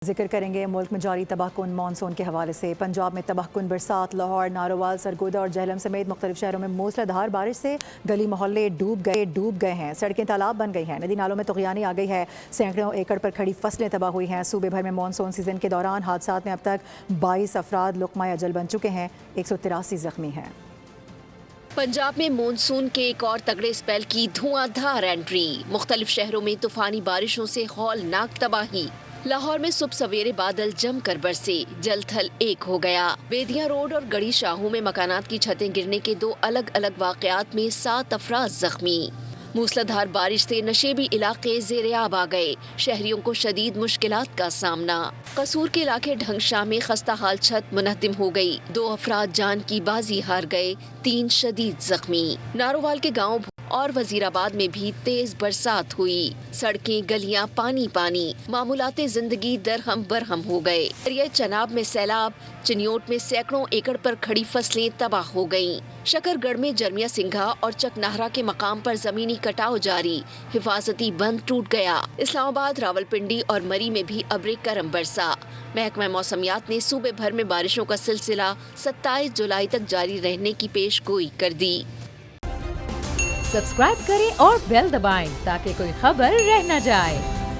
ذکر کریں گے ملک میں جاری تباہ کن مانسون کے حوالے سے۔ پنجاب میں تباہ کن برسات، لاہور، نارووال، سرگودا اور جہلم سمیت مختلف شہروں میں موسلا دھار بارش سے گلی محلے ڈوب گئے ہیں، سڑکیں تالاب بن گئی ہیں، ندی نالوں میں طغیانی آ گئی ہے، سینکڑوں ایکڑ پر کھڑی فصلیں تباہ ہوئی ہیں۔ صوبے بھر میں مانسون سیزن کے دوران حادثات میں اب تک 22 افراد لقمہ اجل بن چکے ہیں، 183 زخمی ہیں۔ پنجاب میں مونسون کے ایک اور تگڑے اسپیل کی دھواں دھار انٹری، مختلف شہروں میں طوفانی بارشوں سے ہولناک تباہی۔ لاہور میں صبح سویرے بادل جم کر برسے، جل تھل ایک ہو گیا۔ بیدیاں روڈ اور گڑی شاہوں میں مکانات کی چھتیں گرنے کے 2 الگ الگ واقعات میں 7 افراد زخمی۔ موسلادھار بارش سے نشیبی علاقے زیر آب آ گئے، شہریوں کو شدید مشکلات کا سامنا۔ قصور کے علاقے ڈھنگ شاہ میں خستہ حال چھت منہدم ہو گئی، 2 افراد جان کی بازی ہار گئے، 3 شدید زخمی۔ نارووال کے گاؤں اور وزیر آباد میں بھی تیز برسات ہوئی، سڑکیں گلیاں پانی پانی، معمولات زندگی درہم برہم ہو گئے۔ دریائے چناب میں سیلاب، چنیوٹ میں سینکڑوں ایکڑ پر کھڑی فصلیں تباہ ہو گئیں۔ شکر گڑھ میں جرمیا سنگھا اور چک نہرا کے مقام پر زمینی کٹاؤ جاری، حفاظتی بند ٹوٹ گیا۔ اسلام آباد، راولپنڈی اور مری میں بھی ابر کرم برسا۔ محکمہ موسمیات نے صوبے بھر میں بارشوں کا سلسلہ 27 جولائی تک جاری رہنے کی پیش گوئی کر دی۔ سبسکرائب کریں اور بیل دبائیں تاکہ کوئی خبر رہ نہ جائے۔